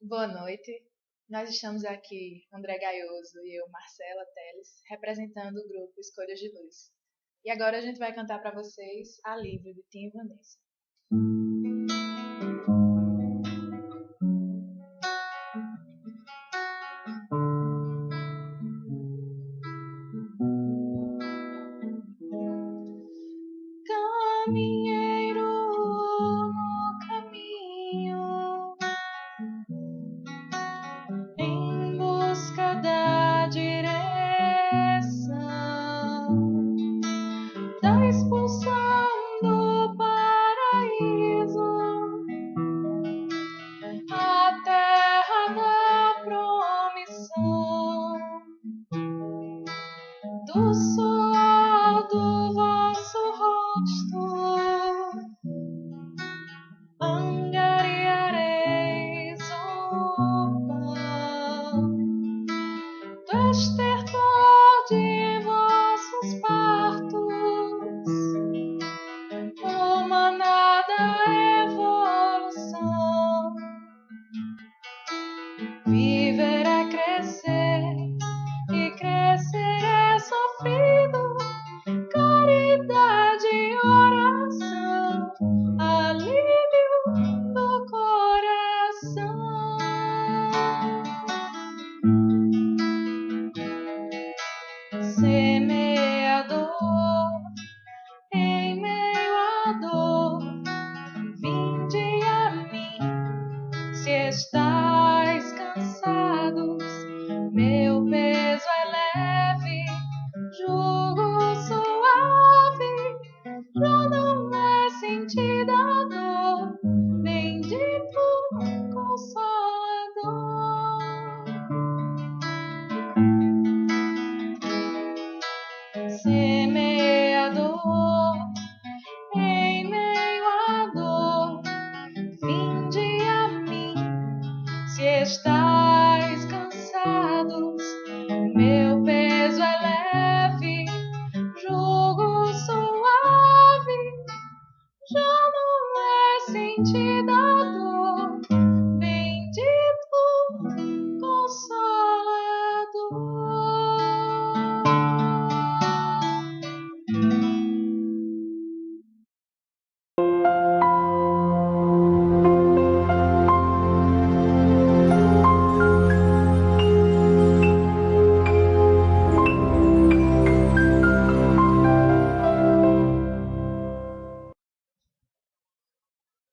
Boa noite. Nós estamos aqui, André Gaioso e eu, Marcela Teles, representando o grupo Escolhas de Luz. E agora a gente vai cantar para vocês A Livre, de Tim e Vanessa. Caminheiro no caminho, em busca da direção, da expulsão do paraíso, a terra da promissão, do suor do vosso rosto angariareis o pão, do estertor de vossos partos, uma nada evolução. Viver é crescer, e crescer é sofrido, caridade e oração, alívio do coração. Semeador, em meio à dor, vinde a mim, se estáis cansados, meu peso é leve, jugo suave, já não é sentida a dor, bendito Consolador. Semeador, em meio à dor, vinde a mim, se estáis cansados, meu peso é leve, jugo suave, já não é sentida a dor, bendito Consolador.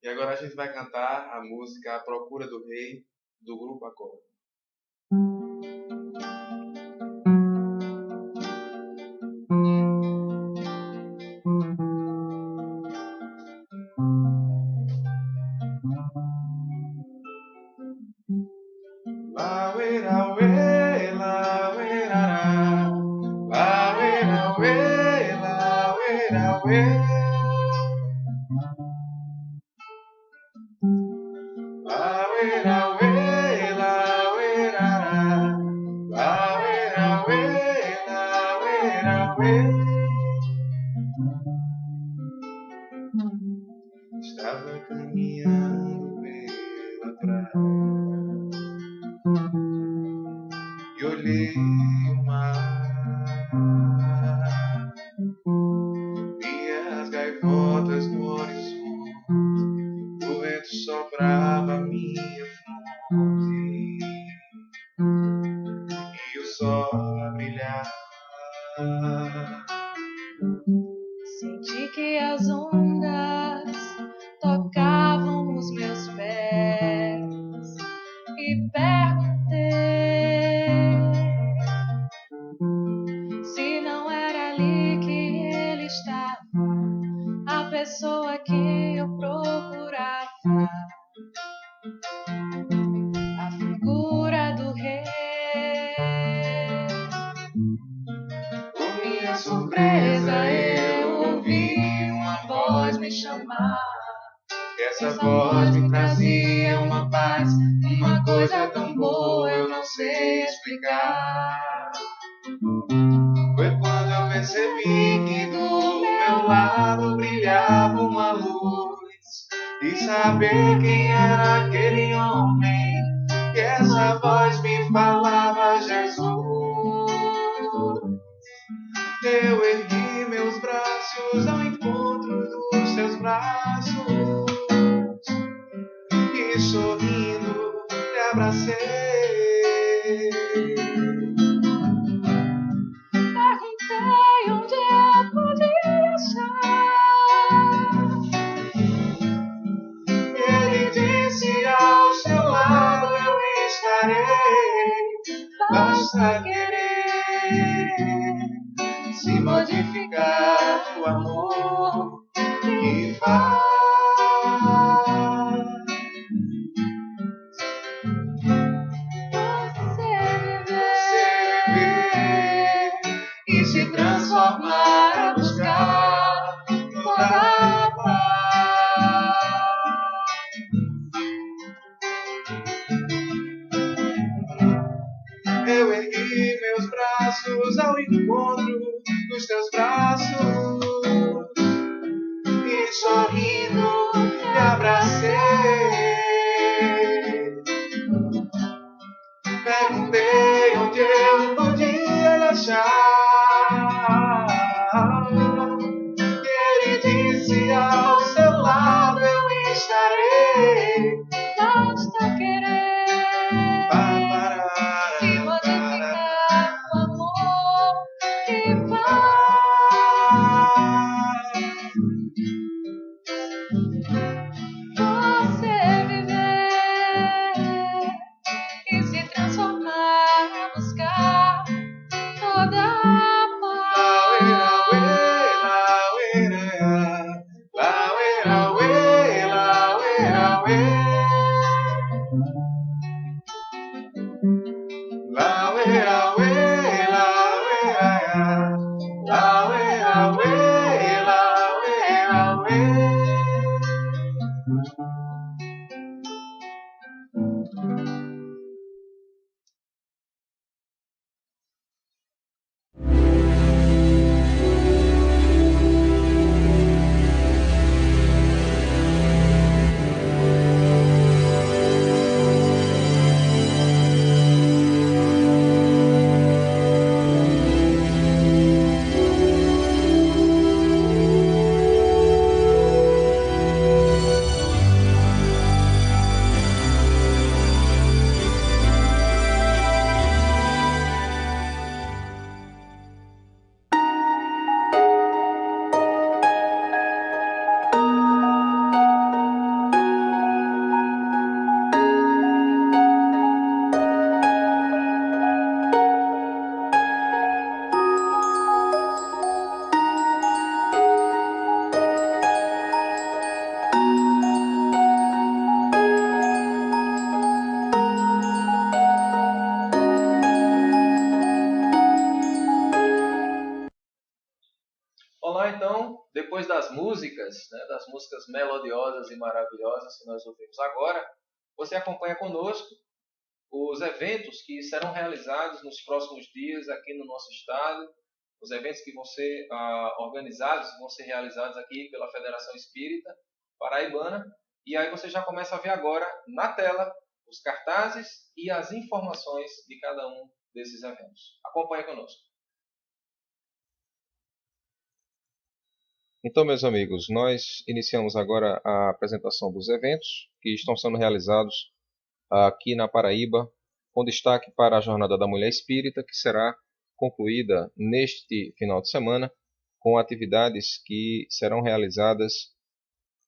E agora a gente vai cantar a música A Procura do Rei, do grupo Acorda. Estava caminhando pela praia e olhei o mar, via as gaivotas no horizonte, o vento soprava a minha fronte e o sol a brilhar. Senti que as ondas tocavam os meus pés e perguntei se não era ali que ele estava, a pessoa que eu procurava, a figura do rei. Com minha surpresa eu ouvi uma voz me chamar. Essa voz me trazia uma paz, uma coisa tão boa eu não sei explicar. Foi quando eu percebi que do meu lado brilhava uma luz, e saber quem era aquele homem sorrindo, te abracei. Perguntei onde eu podia achar. Ele disse: ao seu lado eu estarei. Basta querer se modificar o amor que faz. Você viver e se transformar a buscar toda a paz. Eu ergui meus braços ao encontro dos teus braços e sorrindo te abracei. Perguntei onde eu podia achar. E ele disse: ao seu lado eu estarei. Basta querer se modificar o amor que faz. Você viver e se transformar a buscar toda a Olá, então, depois das músicas, das músicas melodiosas e maravilhosas que nós ouvimos agora, você acompanha conosco os eventos que serão realizados nos próximos dias aqui no nosso estado, os eventos que vão ser organizados, vão ser realizados aqui pela Federação Espírita Paraibana, e aí você já começa a ver agora na tela os cartazes e as informações de cada um desses eventos. Acompanhe conosco. Então, meus amigos, nós iniciamos agora a apresentação dos eventos que estão sendo realizados aqui na Paraíba, com destaque para a Jornada da Mulher Espírita, que será concluída neste final de semana, com atividades que serão realizadas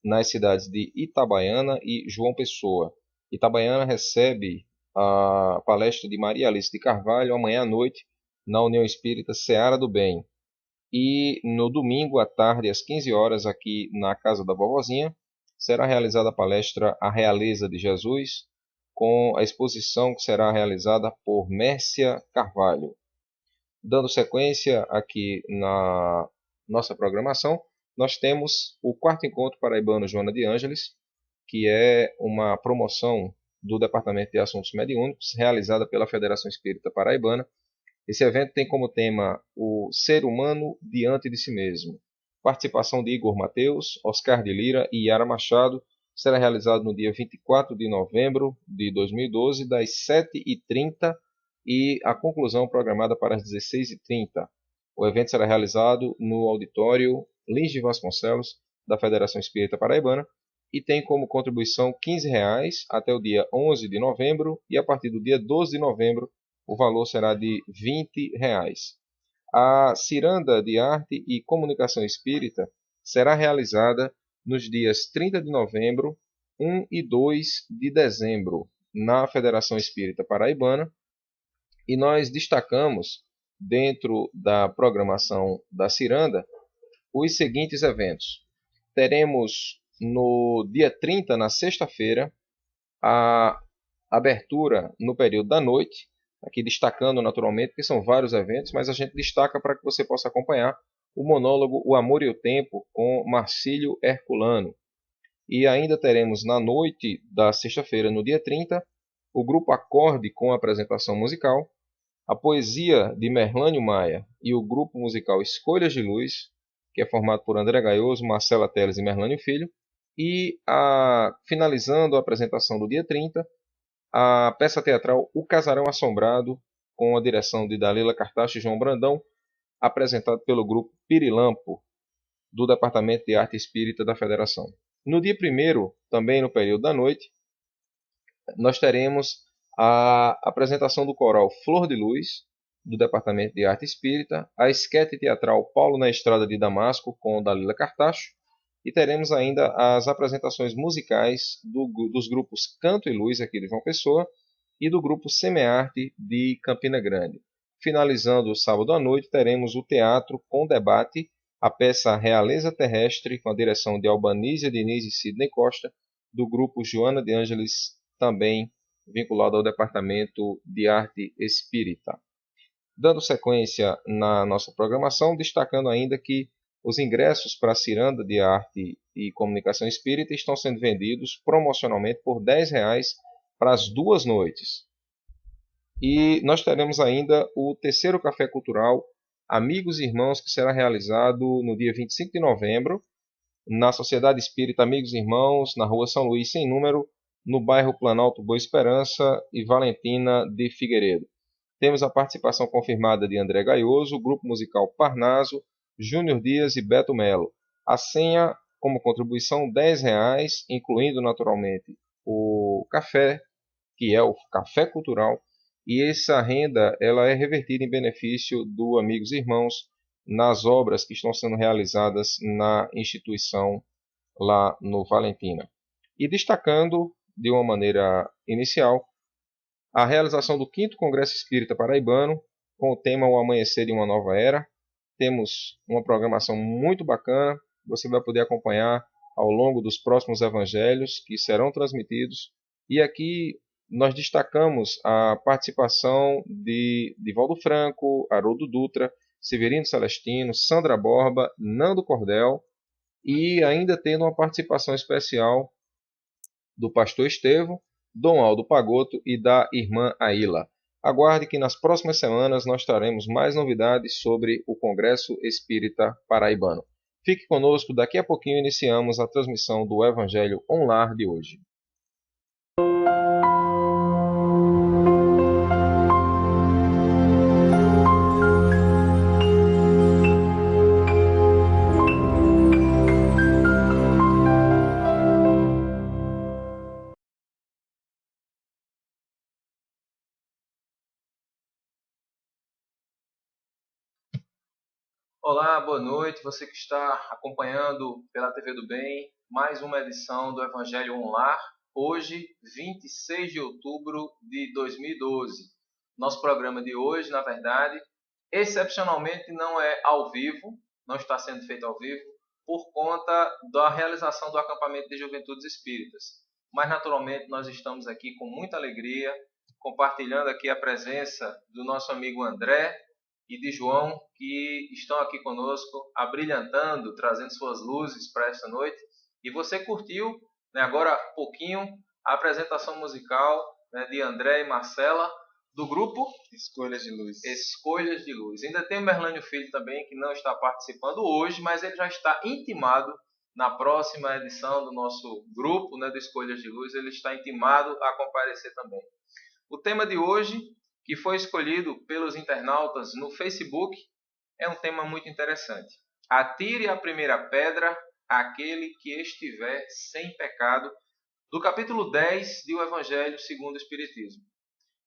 nas cidades de Itabaiana e João Pessoa. Itabaiana recebe a palestra de Maria Alice de Carvalho amanhã à noite na União Espírita Seara do Bem. E no domingo à tarde, às 15 horas, aqui na Casa da Vovozinha, será realizada a palestra A Realeza de Jesus, com a exposição que será realizada por Mércia Carvalho. Dando sequência aqui na nossa programação, nós temos o 4º Encontro Paraibano Joana de Ângeles, que é uma promoção do Departamento de Assuntos Mediúnicos, realizada pela Federação Espírita Paraibana. Esse evento tem como tema o ser humano diante de si mesmo. Participação de Igor Mateus, Oscar de Lira e Yara Machado. Será realizado no dia 24 de novembro de 2012, das 7h30 e a conclusão programada para as 16h30. O evento será realizado no auditório Lins de Vasconcelos, da Federação Espírita Paraibana, e tem como contribuição R$ 15 até o dia 11 de novembro, e a partir do dia 12 de novembro o valor será de R$ 20. A Ciranda de Arte e Comunicação Espírita será realizada nos dias 30 de novembro, 1 e 2 de dezembro, na Federação Espírita Paraibana, e nós destacamos, dentro da programação da Ciranda, os seguintes eventos. Teremos no dia 30, na sexta-feira, a abertura no período da noite, aqui destacando naturalmente, que são vários eventos, mas a gente destaca para que você possa acompanhar o monólogo O Amor e o Tempo, com Marcílio Herculano. E ainda teremos na noite da sexta-feira, no dia 30, o Grupo Acorde com apresentação musical, a poesia de Merlânio Maia e o grupo musical Escolhas de Luz, que é formado por André Gaioso, Marcela Teles e Merlânio Filho, e finalizando a apresentação do dia 30, a peça teatral O Casarão Assombrado, com a direção de Dalila Cartacho e João Brandão, apresentado pelo grupo Pirilampo, do Departamento de Arte Espírita da Federação. No dia 1º, também no período da noite, nós teremos a apresentação do coral Flor de Luz, do Departamento de Arte Espírita, a esquete teatral Paulo na Estrada de Damasco, com Dalila Cartacho, e teremos ainda as apresentações musicais dos grupos Canto e Luz, aqui de João Pessoa, e do grupo Semearte, de Campina Grande. Finalizando o sábado à noite, teremos o teatro com debate, a peça Realeza Terrestre, com a direção de Albanísia Diniz e Sidney Costa, do grupo Joana de Ângeles, também vinculado ao Departamento de Arte Espírita. Dando sequência na nossa programação, destacando ainda que os ingressos para a Ciranda de Arte e Comunicação Espírita estão sendo vendidos promocionalmente por R$ 10 para as 2 noites. E nós teremos ainda o terceiro Café Cultural Amigos e Irmãos, que será realizado no dia 25 de novembro, na Sociedade Espírita Amigos e Irmãos, na Rua São Luís, sem número, no bairro Planalto Boa Esperança e Valentina de Figueiredo. Temos a participação confirmada de André Gaioso, o grupo musical Parnaso, Júnior Dias e Beto Melo. A senha, como contribuição, R$ 10, incluindo naturalmente o café, que é o Café Cultural, e essa renda ela é revertida em benefício do Amigos e Irmãos nas obras que estão sendo realizadas na instituição lá no Valentina. E destacando, de uma maneira inicial, a realização do 5º Congresso Espírita Paraibano, com o tema O Amanhecer de uma Nova Era. Temos uma programação muito bacana, você vai poder acompanhar ao longo dos próximos evangelhos que serão transmitidos. E aqui nós destacamos a participação de Divaldo Franco, Haroldo Dutra, Severino Celestino, Sandra Borba, Nando Cordel, e ainda tendo uma participação especial do pastor Estevão, Dom Aldo Pagotto e da irmã Aila. Aguarde que nas próximas semanas nós traremos mais novidades sobre o Congresso Espírita Paraibano. Fique conosco, daqui a pouquinho iniciamos a transmissão do Evangelho Online de hoje. Olá, boa noite. Você que está acompanhando pela TV do Bem, mais uma edição do Evangelho Online. Hoje, 26 de outubro de 2012. Nosso programa de hoje, na verdade, excepcionalmente não é ao vivo, não está sendo feito ao vivo, por conta da realização do acampamento de Juventudes Espíritas. Mas, naturalmente, nós estamos aqui com muita alegria, compartilhando aqui a presença do nosso amigo André e de João, que estão aqui conosco, abrilhantando, trazendo suas luzes para esta noite. E você curtiu, né, agora há pouquinho, a apresentação musical, né, de André e Marcela, do grupo Escolhas de Luz. Escolhas de Luz. Ainda tem o Merlânio Filho também, que não está participando hoje, mas ele já está intimado na próxima edição do nosso grupo, né, do Escolhas de Luz. Ele está intimado a comparecer também. O tema de hoje, que foi escolhido pelos internautas no Facebook, é um tema muito interessante. Atire a primeira pedra àquele que estiver sem pecado, do capítulo 10 do Evangelho segundo o Espiritismo.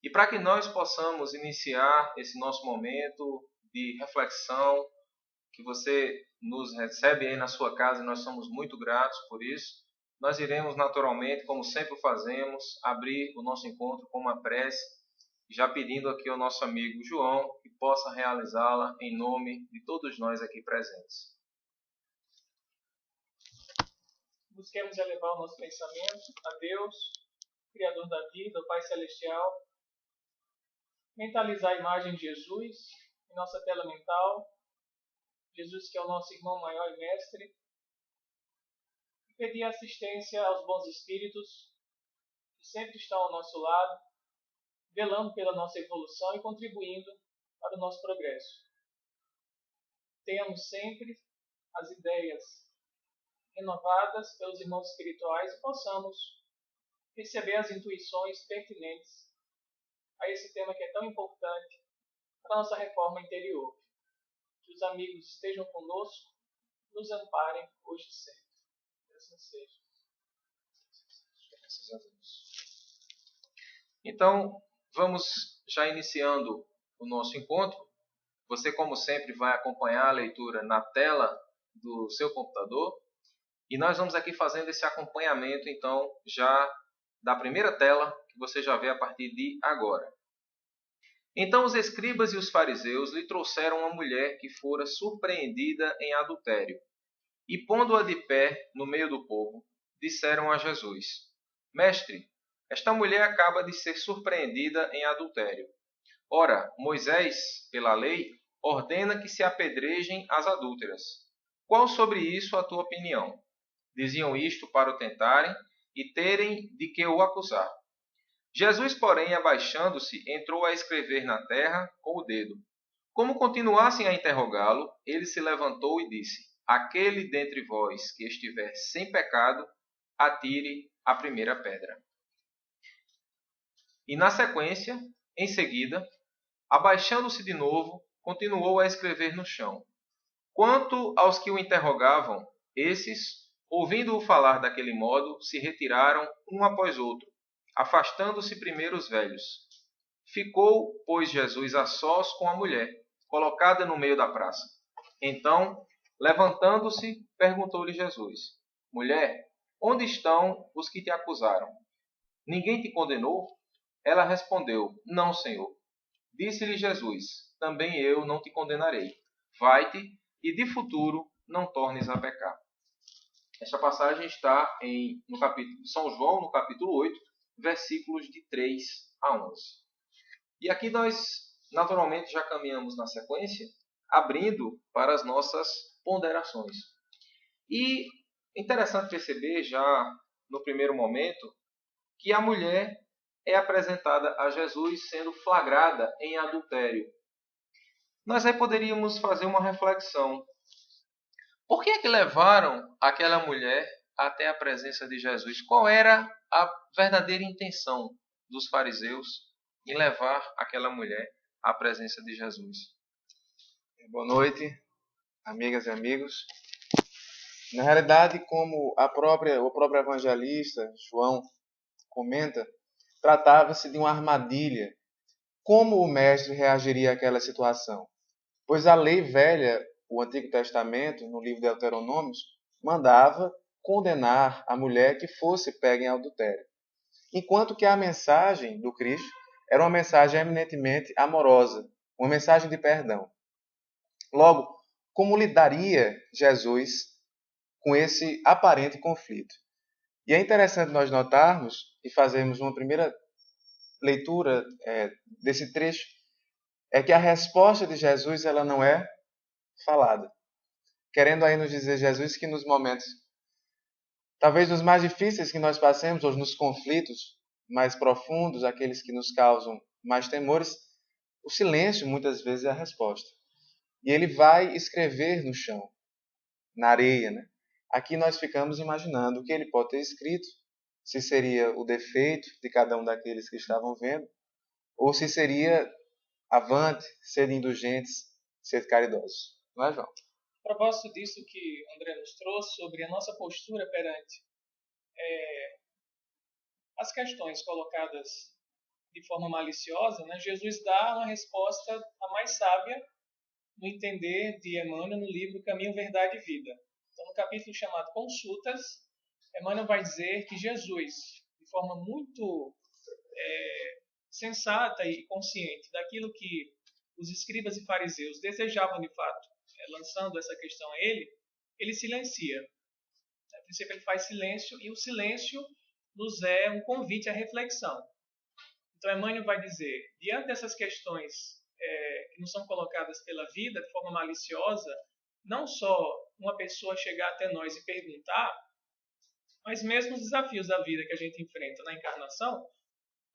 E para que nós possamos iniciar esse nosso momento de reflexão, que você nos recebe aí na sua casa e nós somos muito gratos por isso, nós iremos naturalmente, como sempre fazemos, abrir o nosso encontro com uma prece, já pedindo aqui ao nosso amigo João que possa realizá-la em nome de todos nós aqui presentes. Busquemos elevar o nosso pensamento a Deus, Criador da vida, o Pai Celestial. Mentalizar a imagem de Jesus em nossa tela mental. Jesus que é o nosso irmão maior e mestre. E pedir assistência aos bons espíritos que sempre estão ao nosso lado, velando pela nossa evolução e contribuindo para o nosso progresso. Tenhamos sempre as ideias renovadas pelos irmãos espirituais e possamos receber as intuições pertinentes a esse tema que é tão importante para a nossa reforma interior. Que os amigos estejam conosco, nos amparem hoje e sempre. Que assim seja. Graças a Deus. Então, vamos já iniciando o nosso encontro. Você, como sempre, vai acompanhar a leitura na tela do seu computador. E nós vamos aqui fazendo esse acompanhamento, então, já da primeira tela, que você já vê a partir de agora. Então os escribas e os fariseus lhe trouxeram uma mulher que fora surpreendida em adultério. E pondo-a de pé no meio do povo, disseram a Jesus: Mestre, esta mulher acaba de ser surpreendida em adultério. Ora, Moisés, pela lei, ordena que se apedrejem as adúlteras. Qual sobre isso a tua opinião? Diziam isto para o tentarem e terem de que o acusar. Jesus, porém, abaixando-se, entrou a escrever na terra com o dedo. Como continuassem a interrogá-lo, ele se levantou e disse: Aquele dentre vós que estiver sem pecado, atire a primeira pedra. E na sequência, em seguida, abaixando-se de novo, continuou a escrever no chão. Quanto aos que o interrogavam, esses, ouvindo-o falar daquele modo, se retiraram um após outro, afastando-se primeiro os velhos. Ficou, pois, Jesus a sós com a mulher, colocada no meio da praça. Então, levantando-se, perguntou-lhe Jesus: Mulher, onde estão os que te acusaram? Ninguém te condenou? Ela respondeu: Não, Senhor. Disse-lhe Jesus: Também eu não te condenarei. Vai-te e de futuro não tornes a pecar. Esta passagem está no capítulo de São João, no capítulo 8, versículos de 3 a 11. E aqui nós, naturalmente, já caminhamos na sequência, abrindo para as nossas ponderações. E é interessante perceber, já no primeiro momento, que a mulher é apresentada a Jesus sendo flagrada em adultério. Nós aí poderíamos fazer uma reflexão. Por que é que levaram aquela mulher até a presença de Jesus? Qual era a verdadeira intenção dos fariseus em levar aquela mulher à presença de Jesus? Boa noite, amigas e amigos. Na realidade, como o próprio evangelista João comenta, tratava-se de uma armadilha. Como o mestre reagiria àquela situação? Pois a lei velha, o Antigo Testamento, no livro de Deuteronômios, mandava condenar a mulher que fosse pega em adultério. Enquanto que a mensagem do Cristo era uma mensagem eminentemente amorosa, uma mensagem de perdão. Logo, como lidaria Jesus com esse aparente conflito? E é interessante nós notarmos e fazermos uma primeira leitura desse trecho, é que a resposta de Jesus ela não é falada. Querendo aí nos dizer Jesus que nos momentos, talvez nos mais difíceis que nós passemos, ou nos conflitos mais profundos, aqueles que nos causam mais temores, o silêncio muitas vezes é a resposta. E ele vai escrever no chão, na areia, né? Aqui nós ficamos imaginando o que ele pode ter escrito, se seria o defeito de cada um daqueles que estavam vendo, ou se seria avante, sede indulgentes, sede caridosos. Não é, João? A propósito disso que André nos trouxe sobre a nossa postura perante as questões colocadas de forma maliciosa, né, Jesus dá uma resposta a mais sábia no entender de Emmanuel no livro Caminho, Verdade e Vida. Então, no capítulo chamado Consultas, Emmanuel vai dizer que Jesus, de forma muito sensata e consciente daquilo que os escribas e fariseus desejavam de fato, lançando essa questão a ele silencia. A princípio, ele faz silêncio, e o silêncio nos é um convite à reflexão. Então, Emmanuel vai dizer, diante dessas questões que não são colocadas pela vida de forma maliciosa, não só uma pessoa chegar até nós e perguntar, mas mesmo os desafios da vida que a gente enfrenta na encarnação,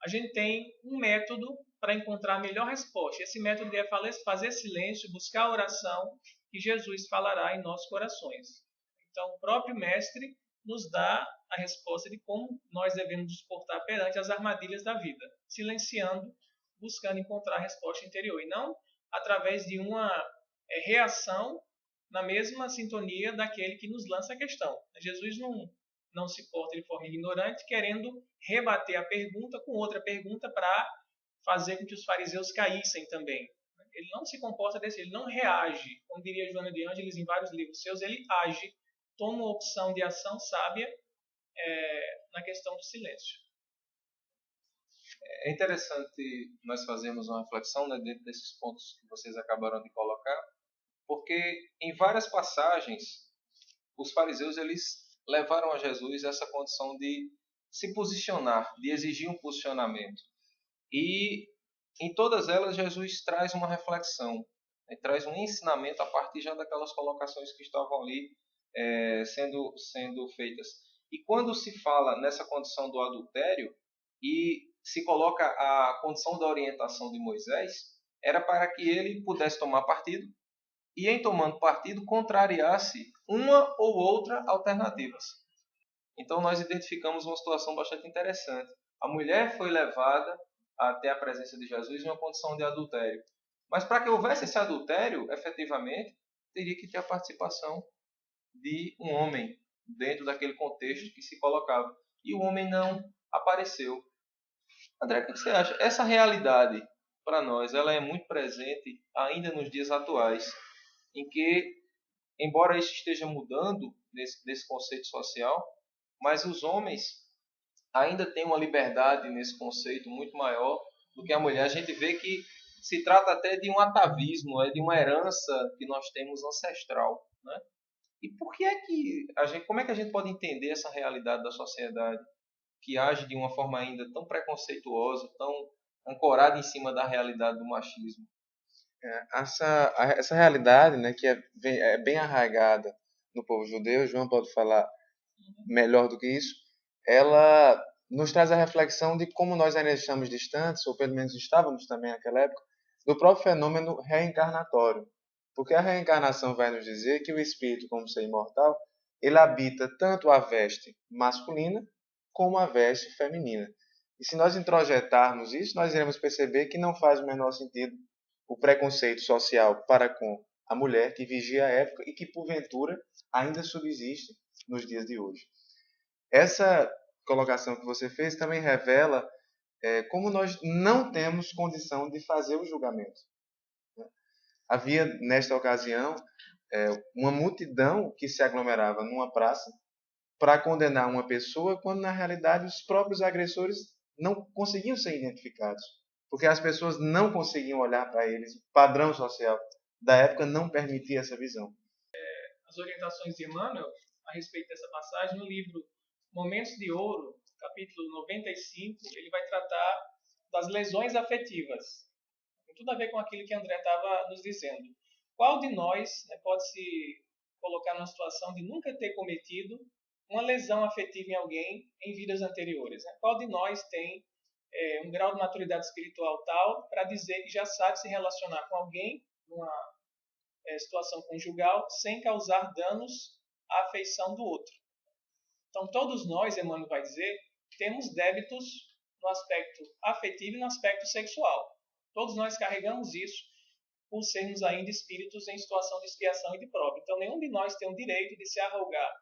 a gente tem um método para encontrar a melhor resposta. Esse método é fazer silêncio, buscar a oração que Jesus falará em nossos corações. Então, o próprio Mestre nos dá a resposta de como nós devemos nos portar perante as armadilhas da vida, silenciando, buscando encontrar a resposta interior, e não através de uma reação na mesma sintonia daquele que nos lança a questão. Jesus não se porta de forma ignorante, querendo rebater a pergunta com outra pergunta para fazer com que os fariseus caíssem também. Ele não se comporta desse, ele não reage, como diria Joana de Ângeles em vários livros seus, ele age, toma uma opção de ação sábia na questão do silêncio. É interessante nós fazermos uma reflexão, né, dentro desses pontos que vocês acabaram de colocar, porque em várias passagens os fariseus eles levaram a Jesus essa condição de se posicionar, de exigir um posicionamento. E em todas elas Jesus traz uma reflexão, né, traz um ensinamento a partir já daquelas colocações que estavam ali sendo feitas. E quando se fala nessa condição do adultério e se coloca a condição da orientação de Moisés, era para que ele pudesse tomar partido e, em tomando partido, contrariasse uma ou outra alternativas. Então, nós identificamos uma situação bastante interessante. A mulher foi levada até a presença de Jesus em uma condição de adultério. Mas para que houvesse esse adultério, efetivamente, teria que ter a participação de um homem dentro daquele contexto que se colocava. E o homem não apareceu. André, o que você acha? Essa realidade, para nós, ela é muito presente ainda nos dias atuais, em que, embora isso esteja mudando nesse conceito social, mas os homens ainda têm uma liberdade nesse conceito muito maior do que a mulher. A gente vê que se trata até de um atavismo, de uma herança que nós temos ancestral, né? E por que é que como é que a gente pode entender essa realidade da sociedade que age de uma forma ainda tão preconceituosa, tão ancorada em cima da realidade do machismo? Essa realidade, né, que é bem arraigada no povo judeu, João pode falar melhor do que isso, ela nos traz a reflexão de como nós ainda estamos distantes, ou pelo menos estávamos também naquela época, do próprio fenômeno reencarnatório. Porque a reencarnação vai nos dizer que o espírito, como ser imortal, ele habita tanto a veste masculina como a veste feminina. E se nós introjetarmos isso, nós iremos perceber que não faz o menor sentido o preconceito social para com a mulher que vigia a época e que, porventura, ainda subsiste nos dias de hoje. Essa colocação que você fez também revela como nós não temos condição de fazer o julgamento. Havia, nesta ocasião, uma multidão que se aglomerava numa praça para condenar uma pessoa, quando, na realidade, os próprios agressores não conseguiam ser identificados, porque as pessoas não conseguiam olhar para eles. O padrão social da época não permitia essa visão. As orientações de Emmanuel a respeito dessa passagem, no livro Momentos de Ouro, capítulo 95, ele vai tratar das lesões afetivas. Tem tudo a ver com aquilo que André estava nos dizendo. Qual de nós pode se colocar numa situação de nunca ter cometido uma lesão afetiva em alguém em vidas anteriores? Qual de nós tem um grau de maturidade espiritual tal para dizer que já sabe se relacionar com alguém numa situação conjugal sem causar danos à afeição do outro? Então, todos nós, Emmanuel vai dizer, temos débitos no aspecto afetivo e no aspecto sexual. Todos nós carregamos isso. por sermos ainda espíritos em situação de expiação e de prova. Então, nenhum de nós tem o direito de se arrogar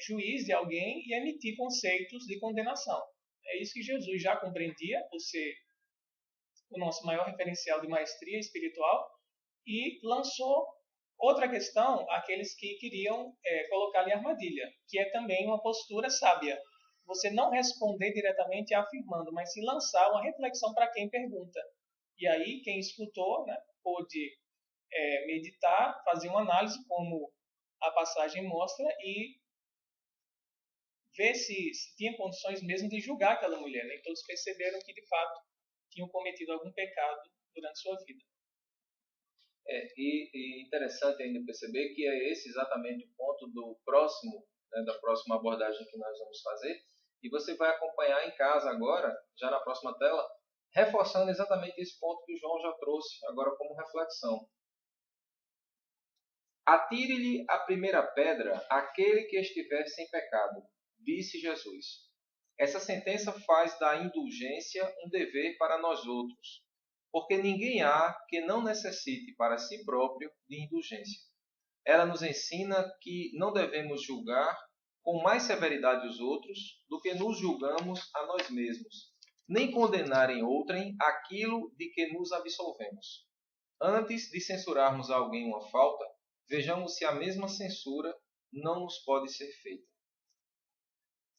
juiz de alguém e emitir conceitos de condenação. É isso que Jesus já compreendia, por ser o nosso maior referencial de maestria espiritual, e lançou outra questão àqueles que queriam colocar em armadilha, que é também uma postura sábia. Você não responder diretamente afirmando, mas se lançar uma reflexão para quem pergunta. E aí, quem escutou, né, pôde meditar, fazer uma análise, como a passagem mostra, e ver se tinha condições mesmo de julgar aquela mulher. Nem todos perceberam que, de fato, tinham cometido algum pecado durante sua vida. E interessante ainda perceber que é esse exatamente o ponto do próximo, né, da próxima abordagem que nós vamos fazer. E você vai acompanhar em casa agora, já na próxima tela, reforçando exatamente esse ponto que o João já trouxe agora como reflexão. Atire-lhe a primeira pedra aquele que estiver sem pecado, disse Jesus. Essa sentença faz da indulgência um dever para nós outros, porque ninguém há que não necessite para si próprio de indulgência. Ela nos ensina que não devemos julgar com mais severidade os outros do que nos julgamos a nós mesmos, nem condenar em outrem aquilo de que nos absolvemos. Antes de censurarmos a alguém uma falta, vejamos se a mesma censura não nos pode ser feita.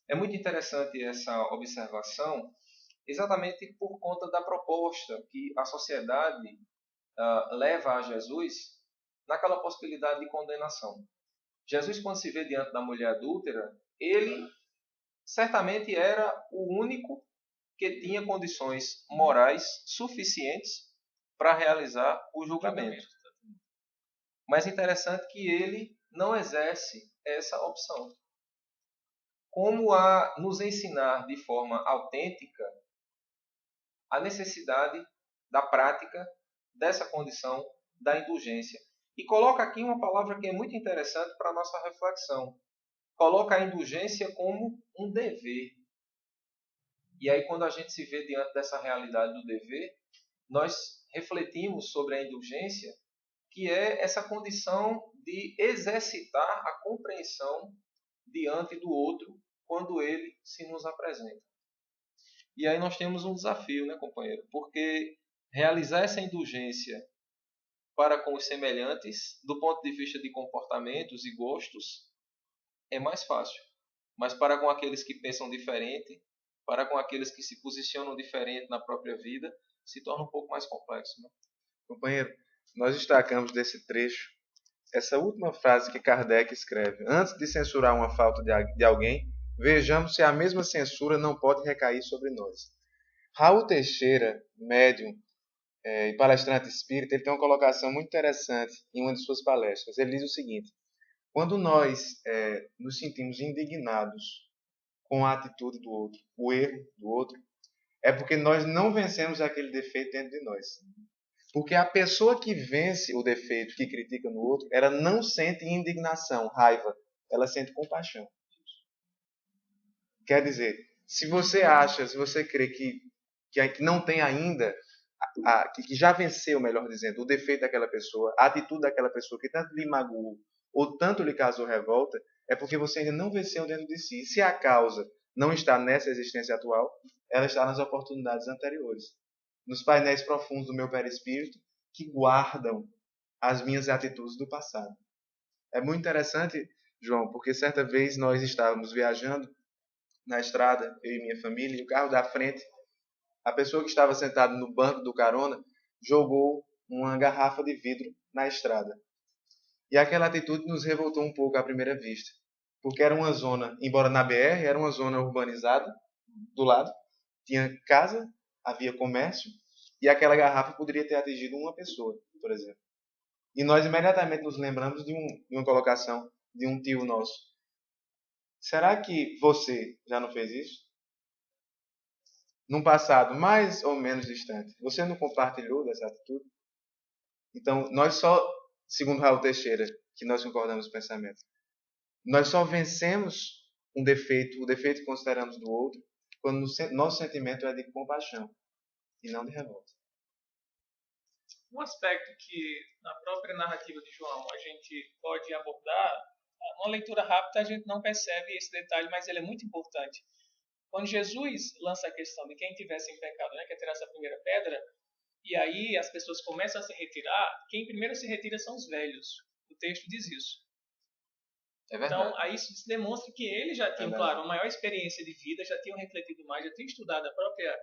É muito interessante essa observação, exatamente por conta da proposta que a sociedade leva a Jesus naquela possibilidade de condenação. Jesus, quando se vê diante da mulher adúltera, ele certamente era o único que tinha condições morais suficientes para realizar o julgamento. Mas é interessante que ele não exerce essa opção. Como a nos ensinar de forma autêntica a necessidade da prática dessa condição da indulgência. E coloca aqui uma palavra que é muito interessante para a nossa reflexão. Coloca a indulgência como um dever. E aí, quando a gente se vê diante dessa realidade do dever, nós refletimos sobre a indulgência, que é essa condição de exercitar a compreensão diante do outro quando ele se nos apresenta. E aí nós temos um desafio, né, companheiro? Porque realizar essa indulgência para com os semelhantes, do ponto de vista de comportamentos e gostos, é mais fácil. Mas para com aqueles que pensam diferente, para com aqueles que se posicionam diferente na própria vida, se torna um pouco mais complexo, né? Companheiro, nós destacamos desse trecho essa última frase que Kardec escreve. Antes de censurar uma falta de alguém, vejamos se a mesma censura não pode recair sobre nós. Raul Teixeira, médium e palestrante espírita, ele tem uma colocação muito interessante em uma de suas palestras. Ele diz o seguinte: quando nós nos sentimos indignados com a atitude do outro, o erro do outro, é porque nós não vencemos aquele defeito dentro de nós. Porque a pessoa que vence o defeito, que critica no outro, ela não sente indignação, raiva, ela sente compaixão. Quer dizer, se você acha, se você crê que não tem ainda, que já venceu, melhor dizendo, o defeito daquela pessoa, a atitude daquela pessoa que tanto lhe magoou ou tanto lhe causou revolta, é porque você ainda não venceu dentro de si. E se a causa não está nessa existência atual, ela está nas oportunidades anteriores, nos painéis profundos do meu perispírito, que guardam as minhas atitudes do passado. É muito interessante, João, porque certa vez nós estávamos viajando na estrada, eu e minha família, e o carro da frente, a pessoa que estava sentada no banco do carona jogou uma garrafa de vidro na estrada. E aquela atitude nos revoltou um pouco à primeira vista, porque era uma zona, embora na BR, era uma zona urbanizada do lado, tinha casa, havia comércio, e aquela garrafa poderia ter atingido uma pessoa, por exemplo. E nós imediatamente nos lembramos de uma colocação de um tio nosso. Será que você já não fez isso? Num passado mais ou menos distante, você não compartilhou dessa atitude? Então, nós só, segundo Raul Teixeira, que nós concordamos no pensamento, nós só vencemos o defeito que consideramos do outro, quando nosso sentimento é de compaixão e não de revolta. Um aspecto que na própria narrativa de João a gente pode abordar, uma leitura rápida a gente não percebe esse detalhe, mas ele é muito importante. Quando Jesus lança a questão de quem tivesse em pecado, né, quer tirar essa primeira pedra, e aí as pessoas começam a se retirar, quem primeiro se retira são os velhos. O texto diz isso. É verdade. Então, aí isso demonstra que eles já tinham, claro, uma maior experiência de vida, já tinham refletido mais, já tinham estudado a própria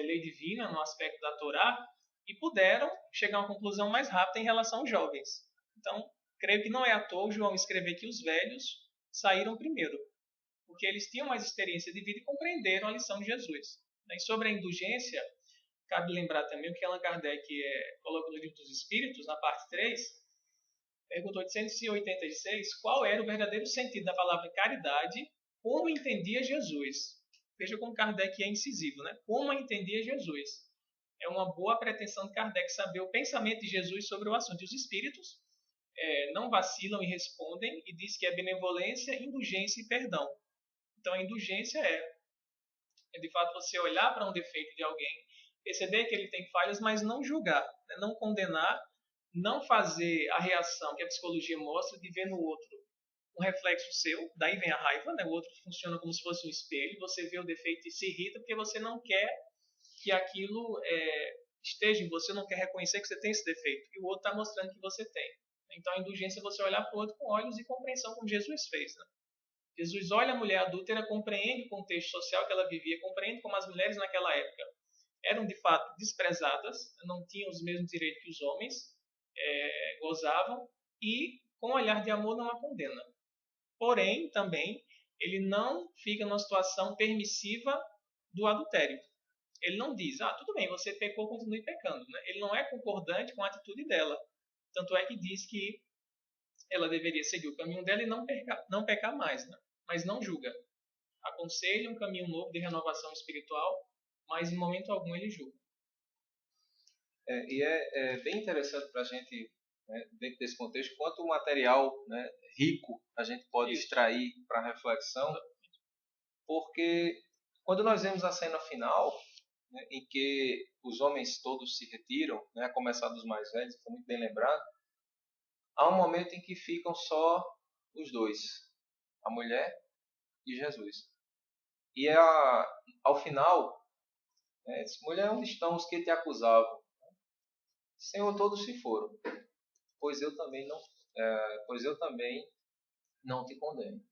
lei divina no aspecto da Torá e puderam chegar a uma conclusão mais rápida em relação aos jovens. Então, creio que não é à toa o João escrever que os velhos saíram primeiro, porque eles tinham mais experiência de vida e compreenderam a lição de Jesus. E sobre a indulgência, cabe lembrar também o que Allan Kardec coloca no Livro dos Espíritos, na parte 3, perguntou 886 qual era o verdadeiro sentido da palavra caridade, como entendia Jesus. Veja como Kardec é incisivo, né? Como entendia Jesus. É uma boa pretensão de Kardec saber o pensamento de Jesus sobre o assunto. E os espíritos não vacilam e respondem e diz que é benevolência, indulgência e perdão. Então a indulgência é de fato você olhar para um defeito de alguém, perceber que ele tem falhas, mas não julgar, né? Não condenar, não fazer a reação que a psicologia mostra de ver no outro um reflexo seu, daí vem a raiva, né? O outro funciona como se fosse um espelho, você vê o defeito e se irrita porque você não quer que aquilo esteja em você, não quer reconhecer que você tem esse defeito, e o outro está mostrando que você tem. Então a indulgência é você olhar para o outro com olhos e compreensão, como Jesus fez, né? Jesus olha a mulher adúltera, compreende o contexto social que ela vivia, compreende como as mulheres naquela época eram de fato desprezadas, não tinham os mesmos direitos que os homens gozavam, e com um olhar de amor não a condena. Porém, também, ele não fica numa situação permissiva do adultério. Ele não diz, tudo bem, você pecou, continue pecando. Né? Ele não é concordante com a atitude dela. Tanto é que diz que ela deveria seguir o caminho dela e não pecar mais. Né? Mas não julga. Aconselha um caminho novo de renovação espiritual, mas em momento algum ele julga. E é bem interessante para a gente, né, dentro desse contexto, quanto material, né, rico a gente pode extrair para reflexão, porque quando nós vemos a cena final, né, em que os homens todos se retiram, né, a começar dos mais velhos, foi muito bem lembrado, há um momento em que ficam só os dois, a mulher e Jesus. E ao final, diz, mulher, onde estão os que te acusavam? Senhor, todos se foram, pois eu também não te condeno.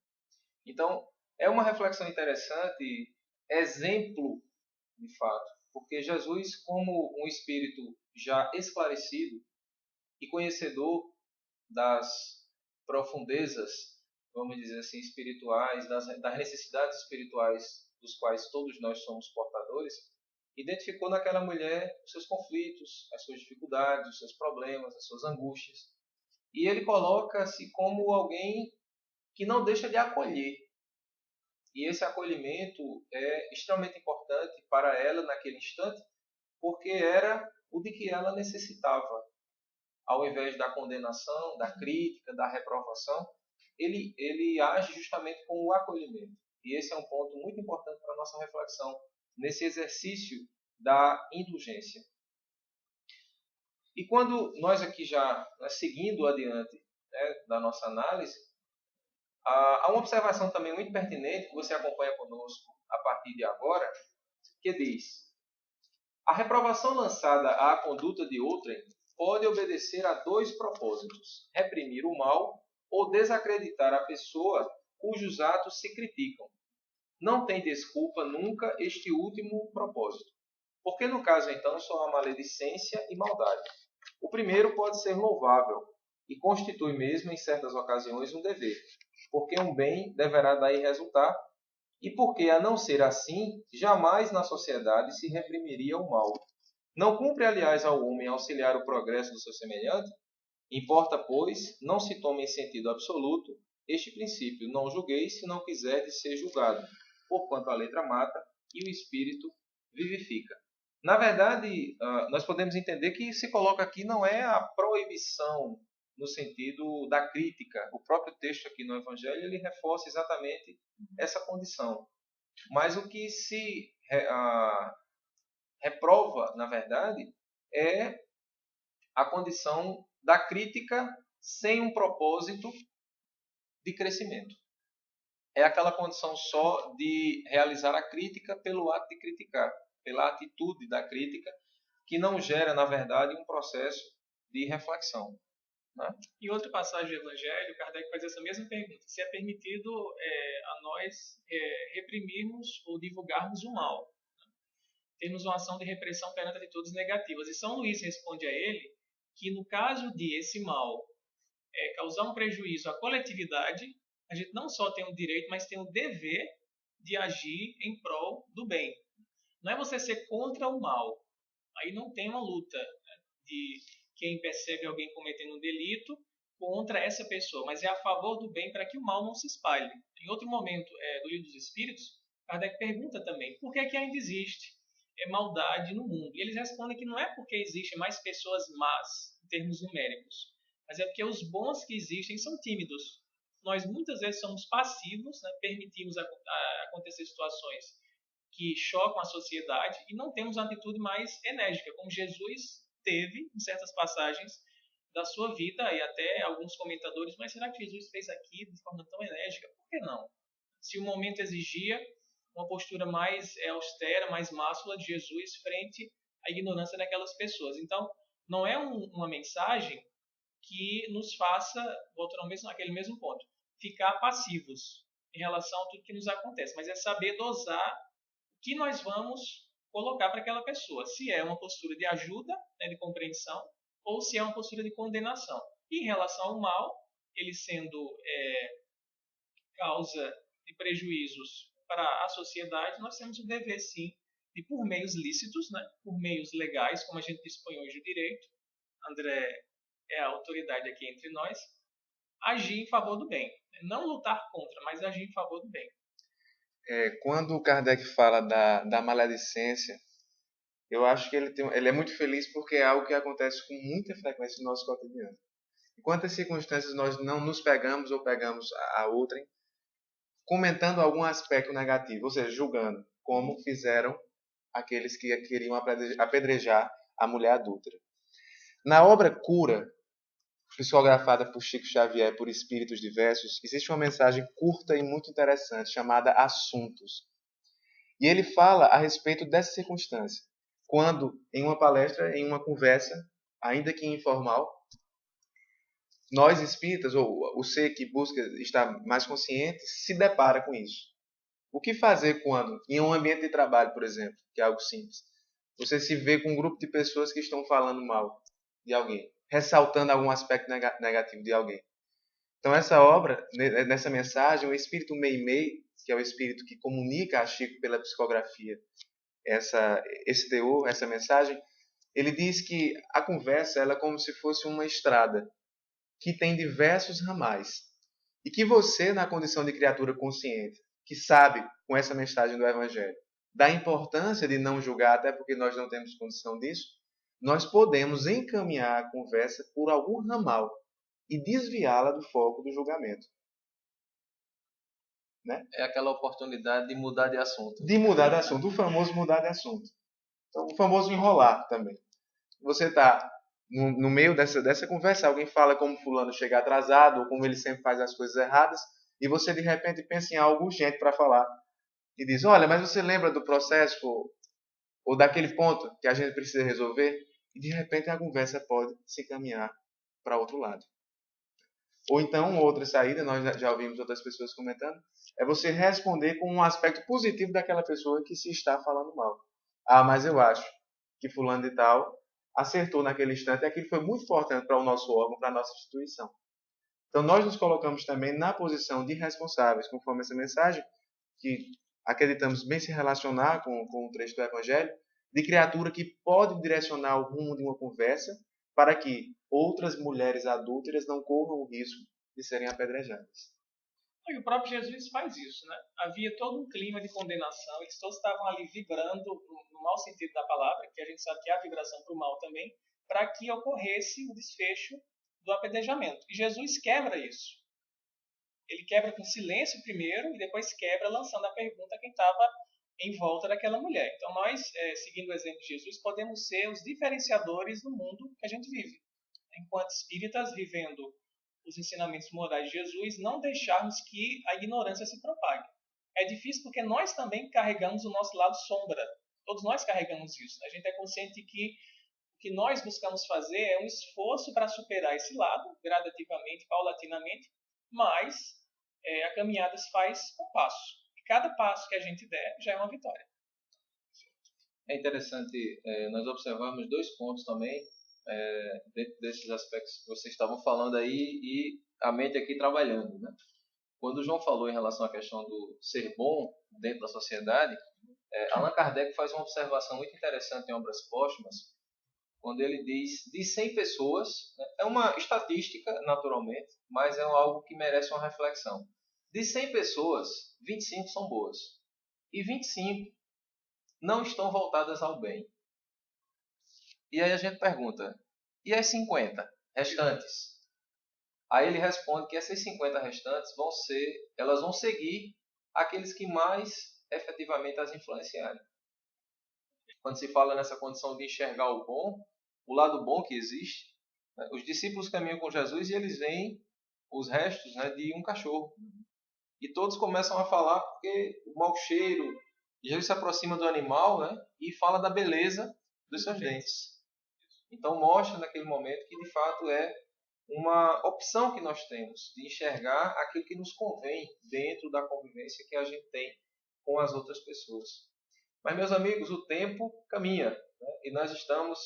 Então, é uma reflexão interessante, exemplo de fato, porque Jesus, como um espírito já esclarecido e conhecedor das profundezas, vamos dizer assim, espirituais, das necessidades espirituais dos quais todos nós somos portadores, identificou naquela mulher os seus conflitos, as suas dificuldades, os seus problemas, as suas angústias. E ele coloca-se como alguém que não deixa de acolher. E esse acolhimento é extremamente importante para ela naquele instante, porque era o de que ela necessitava. Ao invés da condenação, da crítica, da reprovação, ele age justamente com o acolhimento. E esse é um ponto muito importante para a nossa reflexão, nesse exercício da indulgência. E quando nós aqui já, seguindo adiante, né, da nossa análise, há uma observação também muito pertinente, que você acompanha conosco a partir de agora, que diz: a reprovação lançada à conduta de outrem pode obedecer a dois propósitos: reprimir o mal ou desacreditar a pessoa cujos atos se criticam. Não tem desculpa nunca este último propósito, porque no caso então só há maledicência e maldade. O primeiro pode ser louvável e constitui mesmo em certas ocasiões um dever, porque um bem deverá daí resultar, e porque, a não ser assim, jamais na sociedade se reprimiria o mal. Não cumpre, aliás, ao homem auxiliar o progresso do seu semelhante? Importa, pois, não se tome em sentido absoluto este princípio: não julgueis se não quiserdes ser julgado, porquanto a letra mata e o espírito vivifica. Na verdade, nós podemos entender que se coloca aqui não é a proibição no sentido da crítica. O próprio texto aqui no Evangelho ele reforça exatamente essa condição. Mas o que se reprova, na verdade, é a condição da crítica sem um propósito de crescimento. É aquela condição só de realizar a crítica pelo ato de criticar, pela atitude da crítica, que não gera, na verdade, um processo de reflexão. Né? Em outra passagem do Evangelho, Kardec faz essa mesma pergunta: se é permitido a nós reprimirmos ou divulgarmos o mal, termos uma ação de repressão perante atitudes negativas. E São Luís responde a ele que, no caso de esse mal causar um prejuízo à coletividade, a gente não só tem o direito, mas tem o dever de agir em prol do bem. Não é você ser contra o mal. Aí não tem uma luta, né, de quem percebe alguém cometendo um delito contra essa pessoa, mas é a favor do bem para que o mal não se espalhe. Em outro momento do Livro dos Espíritos, Kardec pergunta também por que ainda existe maldade no mundo. E eles respondem que não é porque existem mais pessoas más, em termos numéricos, mas é porque os bons que existem são tímidos. Nós muitas vezes somos passivos, né, permitimos acontecer situações que chocam a sociedade e não temos uma atitude mais enérgica, como Jesus teve em certas passagens da sua vida, e até alguns comentadores: mas será que Jesus fez aquilo de forma tão enérgica? Por que não? Se o momento exigia uma postura mais austera, mais máxula de Jesus frente à ignorância daquelas pessoas. Então, não é uma mensagem que nos faça, voltando naquele mesmo ponto, ficar passivos em relação a tudo que nos acontece, mas é saber dosar o que nós vamos colocar para aquela pessoa. Se é uma postura de ajuda, né, de compreensão, ou se é uma postura de condenação. E em relação ao mal, ele sendo causa de prejuízos para a sociedade, nós temos o dever, sim, de, por meios lícitos, né, por meios legais, como a gente dispõe hoje o direito, André é a autoridade aqui entre nós, agir em favor do bem. Não lutar contra, mas agir em favor do bem. Quando o Kardec fala da maledicência, eu acho que ele é muito feliz porque é algo que acontece com muita frequência no nosso cotidiano. Em quantas circunstâncias nós não nos pegamos ou pegamos a outrem comentando algum aspecto negativo, ou seja, julgando, como fizeram aqueles que queriam apedrejar a mulher adúltera. Na obra Cura, psicografada por Chico Xavier por espíritos diversos, existe uma mensagem curta e muito interessante chamada Assuntos. E ele fala a respeito dessa circunstância. Quando, em uma palestra, em uma conversa, ainda que informal, nós espíritas, ou o ser que busca estar mais consciente, se depara com isso. O que fazer quando, em um ambiente de trabalho, por exemplo, que é algo simples, você se vê com um grupo de pessoas que estão falando mal de alguém, ressaltando algum aspecto negativo de alguém? Então, essa obra, nessa mensagem, o espírito Meimei, que é o espírito que comunica a Chico pela psicografia esse teor, essa mensagem, ele diz que a conversa ela é como se fosse uma estrada que tem diversos ramais e que você, na condição de criatura consciente, que sabe, com essa mensagem do Evangelho, da importância de não julgar, até porque nós não temos condição disso, nós podemos encaminhar a conversa por algum ramal e desviá-la do foco do julgamento. Né? É aquela oportunidade de mudar de assunto. De mudar de assunto, o famoso mudar de assunto. Então, o famoso enrolar também. Você está no meio dessa conversa, alguém fala como fulano chega atrasado, ou como ele sempre faz as coisas erradas, e você de repente pensa em algo urgente para falar. E diz, olha, mas você lembra do processo ou daquele ponto que a gente precisa resolver? E de repente a conversa pode se encaminhar para outro lado. Ou então, outra saída, nós já ouvimos outras pessoas comentando, é você responder com um aspecto positivo daquela pessoa que se está falando mal. Ah, mas eu acho que fulano de tal acertou naquele instante, e aquilo foi muito importante para o nosso órgão, para a nossa instituição. Então, nós nos colocamos também na posição de responsáveis, conforme essa mensagem, que acreditamos bem se relacionar com o trecho do Evangelho, de criatura que pode direcionar o rumo de uma conversa para que outras mulheres adúlteras não corram o risco de serem apedrejadas. E o próprio Jesus faz isso, né? Havia todo um clima de condenação, eles todos estavam ali vibrando, no mau sentido da palavra, que a gente sabe que há vibração para o mal também, para que ocorresse o desfecho do apedrejamento. E Jesus quebra isso. Ele quebra com silêncio primeiro e depois quebra lançando a pergunta a quem estava em volta daquela mulher. Então nós, seguindo o exemplo de Jesus, podemos ser os diferenciadores do mundo que a gente vive. enquanto espíritas, vivendo os ensinamentos morais de Jesus, não deixarmos que a ignorância se propague. É difícil porque nós também carregamos o nosso lado sombra. Todos nós carregamos isso. A gente é consciente que o que nós buscamos fazer é um esforço para superar esse lado, gradativamente, paulatinamente, mas a caminhada se faz com passo. E cada passo que a gente der já é uma vitória. É interessante nós observarmos dois pontos também, dentro desses aspectos que vocês estavam falando aí e a mente aqui trabalhando, né? Quando o João falou em relação à questão do ser bom dentro da sociedade, Allan Kardec faz uma observação muito interessante em Obras Póstumas, quando ele diz de 100 pessoas, né, é uma estatística naturalmente, mas é algo que merece uma reflexão. De 100 pessoas, 25 são boas e 25 não estão voltadas ao bem. E aí a gente pergunta, e as 50 restantes? Aí ele responde que essas 50 restantes elas vão seguir aqueles que mais efetivamente as influenciarem. Quando se fala nessa condição de enxergar o bom, o lado bom que existe, né, os discípulos caminham com Jesus e eles veem os restos, né, de um cachorro. E todos começam a falar porque o mau cheiro, Jesus se aproxima do animal, né, e fala da beleza dos seus dentes. Então mostra naquele momento que de fato é uma opção que nós temos de enxergar aquilo que nos convém dentro da convivência que a gente tem com as outras pessoas. Mas, meus amigos, o tempo caminha, né? E nós estamos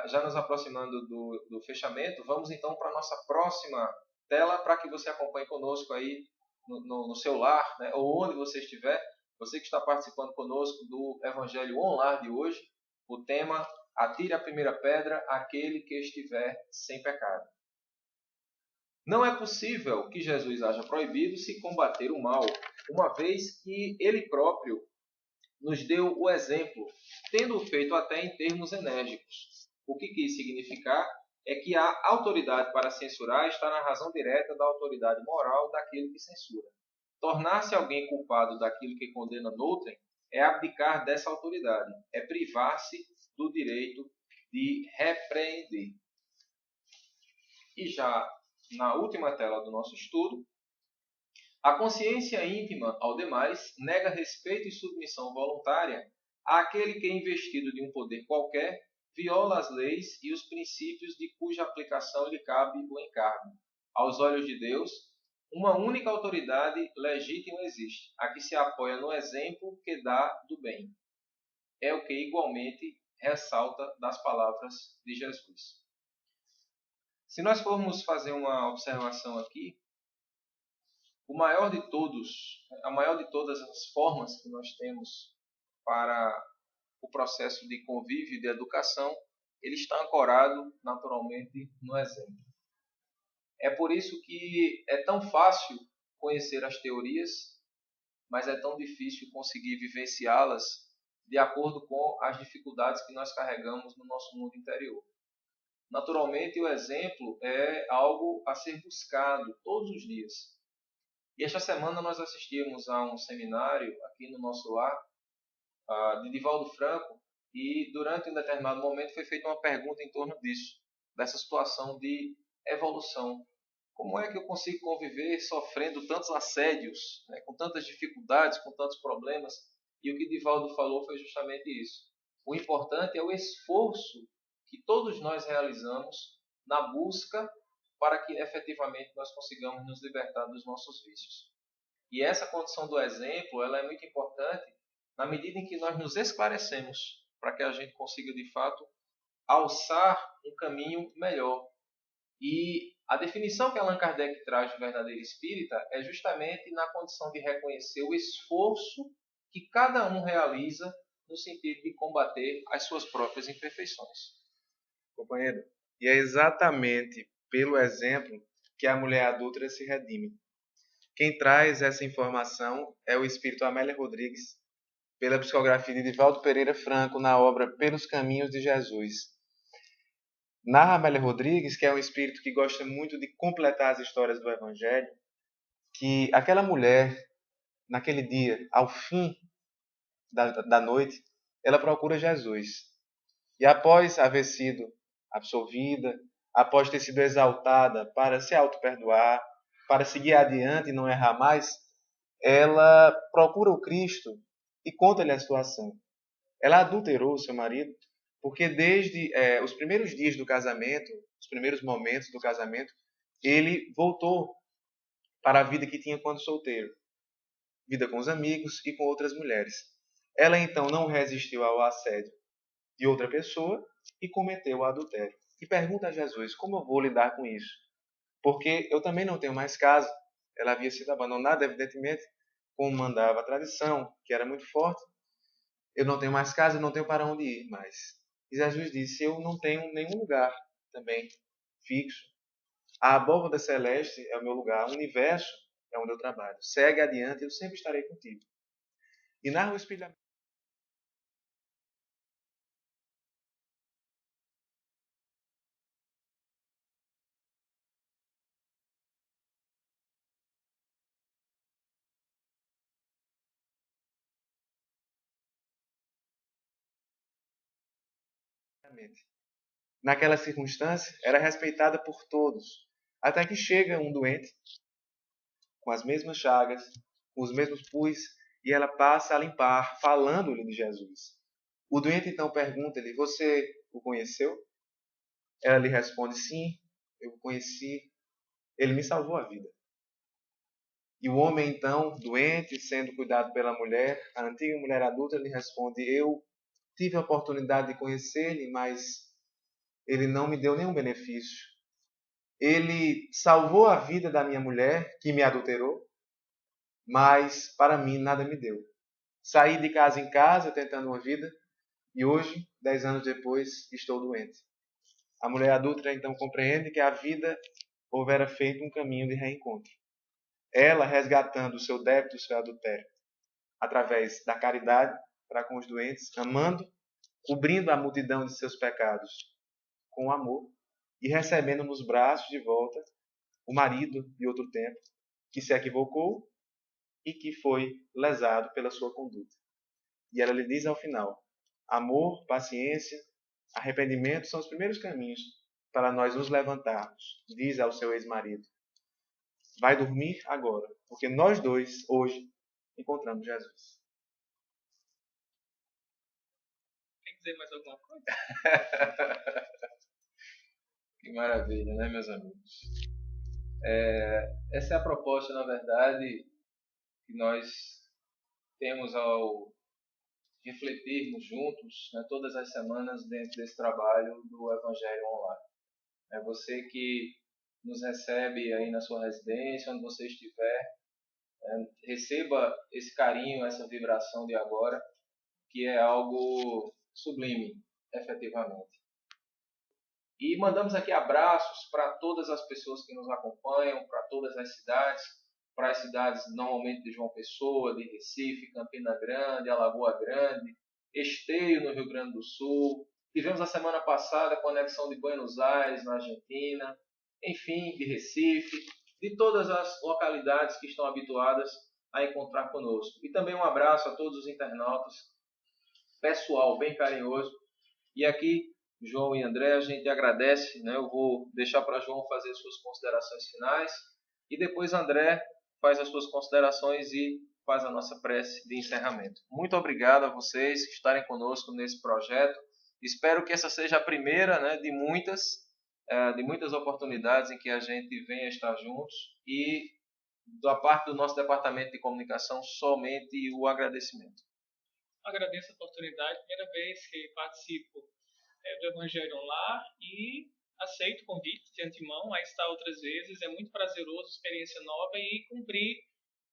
já nos aproximando do fechamento. Vamos então para a nossa próxima tela para que você acompanhe conosco aí no seu lar, né? Ou onde você estiver. Você que está participando conosco do Evangelho On-Lar de hoje, o tema: atire a primeira pedra aquele que estiver sem pecado. Não é possível que Jesus haja proibido se combater o mal, uma vez que ele próprio nos deu o exemplo, tendo feito até em termos enérgicos. O que quis significar é que a autoridade para censurar está na razão direta da autoridade moral daquele que censura. Tornar-se alguém culpado daquilo que condena noutrem é abdicar dessa autoridade, é privar-se do direito de repreender. E já na última tela do nosso estudo, a consciência íntima ao demais nega respeito e submissão voluntária àquele que, investido de um poder qualquer, viola as leis e os princípios de cuja aplicação lhe cabe o encargo. Aos olhos de Deus, uma única autoridade legítima existe, a que se apoia no exemplo que dá do bem. É o que igualmente ressalta das palavras de Jesus. Se nós formos fazer uma observação aqui, a maior de todas as formas que nós temos para o processo de convívio e de educação, ele está ancorado naturalmente no exemplo. É por isso que é tão fácil conhecer as teorias, mas é tão difícil conseguir vivenciá-las de acordo com as dificuldades que nós carregamos no nosso mundo interior. Naturalmente, o exemplo é algo a ser buscado todos os dias. E esta semana nós assistimos a um seminário aqui no nosso lar, de Divaldo Franco, e durante um determinado momento foi feita uma pergunta em torno disso, dessa situação de evolução. Como é que eu consigo conviver sofrendo tantos assédios, né, com tantas dificuldades, com tantos problemas? E o que Divaldo falou foi justamente isso. O importante é o esforço que todos nós realizamos na busca para que efetivamente nós consigamos nos libertar dos nossos vícios. E essa condição do exemplo, ela é muito importante na medida em que nós nos esclarecemos para que a gente consiga de fato alçar um caminho melhor. E a definição que Allan Kardec traz do verdadeiro espírita é justamente na condição de reconhecer o esforço que cada um realiza no sentido de combater as suas próprias imperfeições. Companheiro, e é exatamente pelo exemplo que a mulher adúltera se redime. Quem traz essa informação é o espírito Amélia Rodrigues, pela psicografia de Divaldo Pereira Franco, na obra Pelos Caminhos de Jesus. Narra Amélia Rodrigues, que é um espírito que gosta muito de completar as histórias do Evangelho, que aquela mulher, naquele dia, ao fim da noite, ela procura Jesus. E após haver sido absolvida, após ter sido exaltada para se auto-perdoar, para seguir adiante e não errar mais, ela procura o Cristo e conta-lhe a situação. Ela adulterou o seu marido, porque desde os primeiros dias do casamento, os primeiros momentos do casamento, ele voltou para a vida que tinha quando solteiro. Vida com os amigos e com outras mulheres. Ela então não resistiu ao assédio de outra pessoa e cometeu o adultério. E pergunta a Jesus, como eu vou lidar com isso? Porque eu também não tenho mais casa. Ela havia sido abandonada, evidentemente, como mandava a tradição, que era muito forte. Eu não tenho mais casa, não tenho para onde ir mais. E Jesus disse, eu não tenho nenhum lugar também fixo. A abóbada celeste é o meu lugar, o universo é onde eu trabalho. Segue adiante, eu sempre estarei contigo. E narra o espelhamento. Naquela circunstância, era respeitada por todos. Até que chega um doente, com as mesmas chagas, com os mesmos pus, e ela passa a limpar, falando-lhe de Jesus. O doente então pergunta-lhe, você o conheceu? Ela lhe responde, sim, eu o conheci, ele me salvou a vida. E o homem então, doente, sendo cuidado pela mulher, a antiga mulher adulta lhe responde, eu tive a oportunidade de conhecer-lhe, mas ele não me deu nenhum benefício. Ele salvou a vida da minha mulher, que me adulterou, mas para mim nada me deu. Saí de casa em casa tentando uma vida e hoje, 10 anos depois, estou doente. A mulher adulta então compreende que a vida houvera feito um caminho de reencontro. Ela resgatando o seu débito e o seu adultério, através da caridade para com os doentes, amando, cobrindo a multidão de seus pecados com amor e recebendo nos braços de volta o marido de outro tempo que se equivocou e que foi lesado pela sua conduta. E ela lhe diz ao final, amor, paciência, arrependimento são os primeiros caminhos para nós nos levantarmos, diz ao seu ex-marido. Vai dormir agora, porque nós dois, hoje, encontramos Jesus. Quer dizer mais alguma coisa? Que maravilha, né, meus amigos? Essa é a proposta, na verdade, que nós temos ao refletirmos juntos, né, todas as semanas dentro desse trabalho do Evangelho Online. É você que nos recebe aí na sua residência, onde você estiver, receba esse carinho, essa vibração de agora, que é algo sublime, efetivamente. E mandamos aqui abraços para todas as pessoas que nos acompanham, para todas as cidades, para as cidades normalmente de João Pessoa, de Recife, Campina Grande, Alagoa Grande, Esteio no Rio Grande do Sul. Tivemos a semana passada a conexão de Buenos Aires, na Argentina, enfim, de Recife, de todas as localidades que estão habituadas a encontrar conosco. E também um abraço a todos os internautas, pessoal bem carinhoso. E aqui, João e André, a gente agradece, né? Eu vou deixar para João fazer suas considerações finais e depois André faz as suas considerações e faz a nossa prece de encerramento. Muito obrigado a vocês que estarem conosco nesse projeto. Espero que essa seja a primeira, né, de muitas oportunidades em que a gente venha estar juntos e da parte do nosso departamento de comunicação somente o agradecimento. Agradeço a oportunidade, primeira vez que participo do Evangelho Online e aceito o convite de antemão a estar outras vezes. É muito prazeroso, experiência nova e cumprir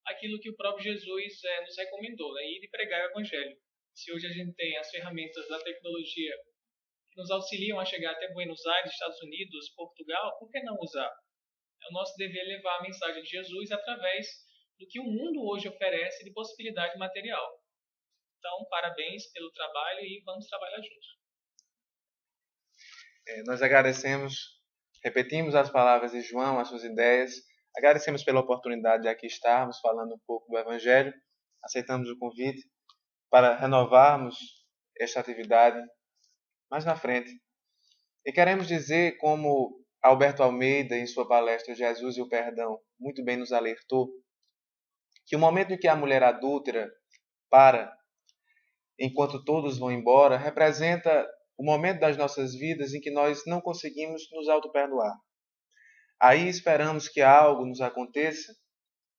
aquilo que o próprio Jesus nos recomendou, né? Ir e pregar o Evangelho. Se hoje a gente tem as ferramentas da tecnologia que nos auxiliam a chegar até Buenos Aires, Estados Unidos, Portugal, por que não usar? É o nosso dever levar a mensagem de Jesus através do que o mundo hoje oferece de possibilidade material. Então, parabéns pelo trabalho e vamos trabalhar juntos. Nós agradecemos, repetimos as palavras de João, as suas ideias, agradecemos pela oportunidade de aqui estarmos falando um pouco do Evangelho, aceitamos o convite para renovarmos esta atividade mais na frente. E queremos dizer como Alberto Almeida, em sua palestra Jesus e o Perdão, muito bem nos alertou que o momento em que a mulher adúltera para, enquanto todos vão embora, representa o momento das nossas vidas em que nós não conseguimos nos auto-perdoar. Aí esperamos que algo nos aconteça,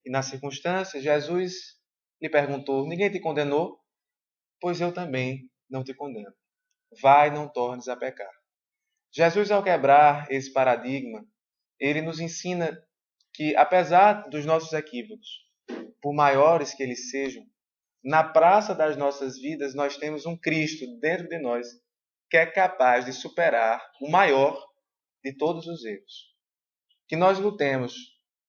e na circunstância, Jesus lhe perguntou: ninguém te condenou? Pois eu também não te condeno. Vai, não tornes a pecar. Jesus, ao quebrar esse paradigma, ele nos ensina que, apesar dos nossos equívocos, por maiores que eles sejam, na praça das nossas vidas nós temos um Cristo dentro de nós que é capaz de superar o maior de todos os erros. Que nós lutemos,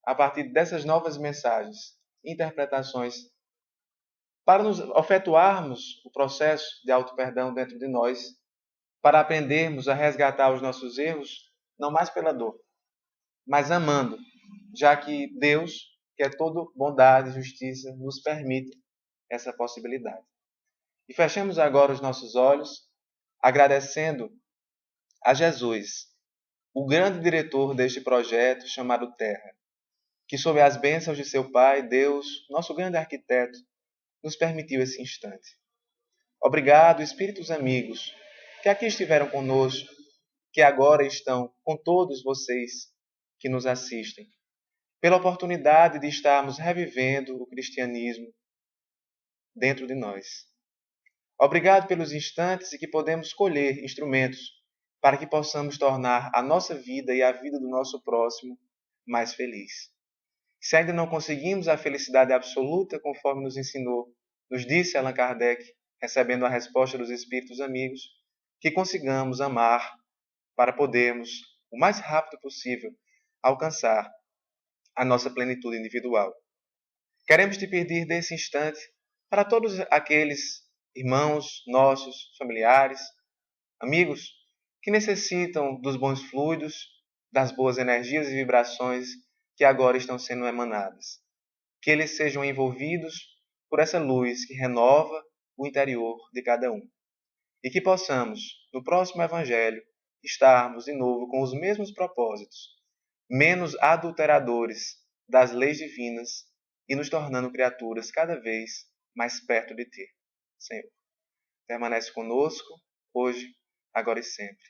a partir dessas novas mensagens, interpretações, para nos efetuarmos o processo de auto-perdão dentro de nós, para aprendermos a resgatar os nossos erros, não mais pela dor, mas amando, já que Deus, que é todo bondade e justiça, nos permite essa possibilidade. E fechemos agora os nossos olhos, agradecendo a Jesus, o grande diretor deste projeto chamado Terra, que sob as bênçãos de seu Pai, Deus, nosso grande arquiteto, nos permitiu esse instante. Obrigado, espíritos amigos, que aqui estiveram conosco, que agora estão com todos vocês que nos assistem, pela oportunidade de estarmos revivendo o cristianismo dentro de nós. Obrigado pelos instantes em que podemos colher instrumentos para que possamos tornar a nossa vida e a vida do nosso próximo mais feliz. Se ainda não conseguimos a felicidade absoluta, conforme nos ensinou, nos disse Allan Kardec, recebendo a resposta dos espíritos amigos, que consigamos amar para podermos, o mais rápido possível, alcançar a nossa plenitude individual. Queremos te pedir desse instante para todos aqueles irmãos nossos, familiares, amigos, que necessitam dos bons fluidos, das boas energias e vibrações que agora estão sendo emanadas. Que eles sejam envolvidos por essa luz que renova o interior de cada um. E que possamos, no próximo Evangelho, estarmos de novo com os mesmos propósitos, menos adulteradores das leis divinas e nos tornando criaturas cada vez mais perto de Ti, Senhor. Permanece conosco, hoje, agora e sempre.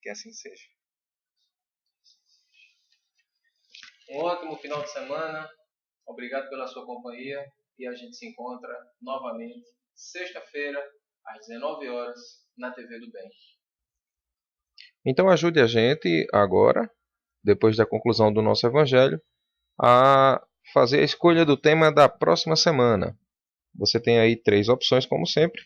Que assim seja. Um ótimo final de semana. Obrigado pela sua companhia. E a gente se encontra novamente sexta-feira, às 19 horas, na TV do Bem. Então ajude a gente agora, depois da conclusão do nosso Evangelho, a fazer a escolha do tema da próxima semana. Você tem aí 3 opções, como sempre.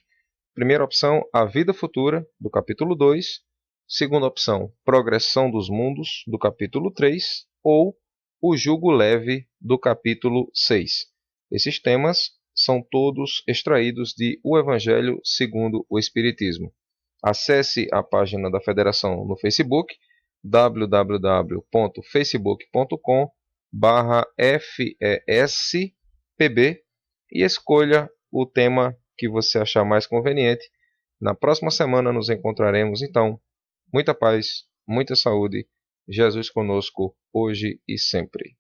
Primeira opção, a vida futura, do capítulo 2. Segunda opção, progressão dos mundos, do capítulo 3. Ou o jugo leve, do capítulo 6. Esses temas são todos extraídos de O Evangelho segundo o Espiritismo. Acesse a página da Federação no Facebook, www.facebook.com/FESPB, e escolha o tema que você achar mais conveniente. Na próxima semana nos encontraremos, então. Muita paz, muita saúde. Jesus conosco, hoje e sempre.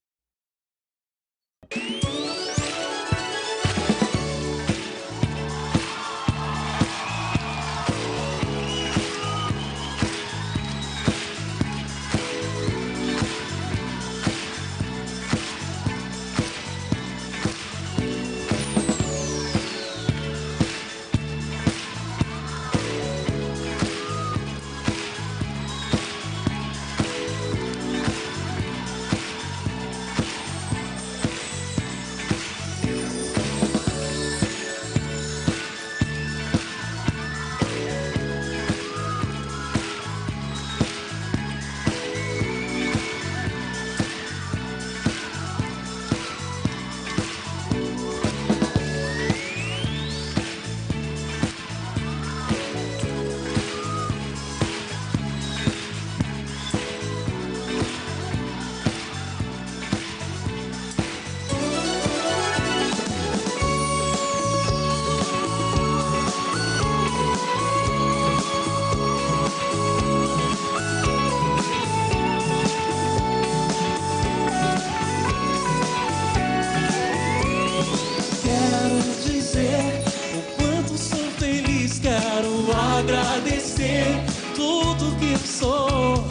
ser tudo que eu sou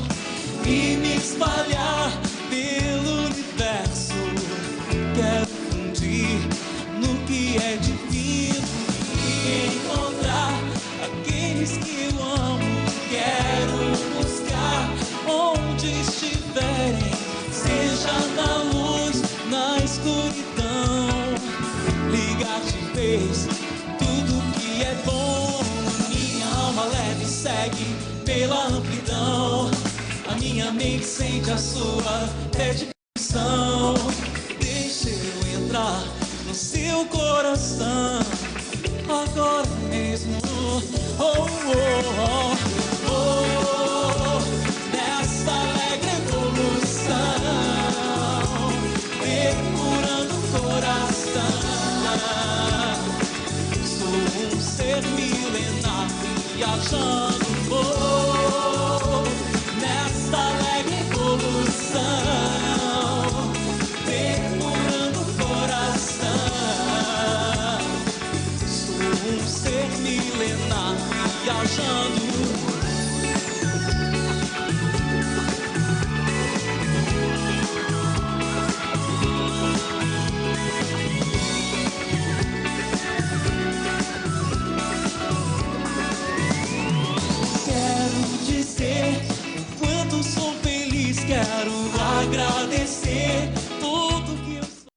e me espalhar pelo universo. Quero fundir no que é divino e encontrar aqueles que eu amo. Quero buscar onde estiverem, seja na luz, na escuridão. Ligar de vez tudo que é bom. Minha alma leve segue pela amplidão. A minha mente sente a sua dedicação. Deixa eu entrar no seu coração agora mesmo. Oh, oh, oh, oh, nessa alegre evolução, depurando o coração. Sou um ser milenar viajando. Oh, nessa alegre evolução, depurando o coração. Sou um ser milenar viajando. Quero dizer quanto sou feliz, quero agradecer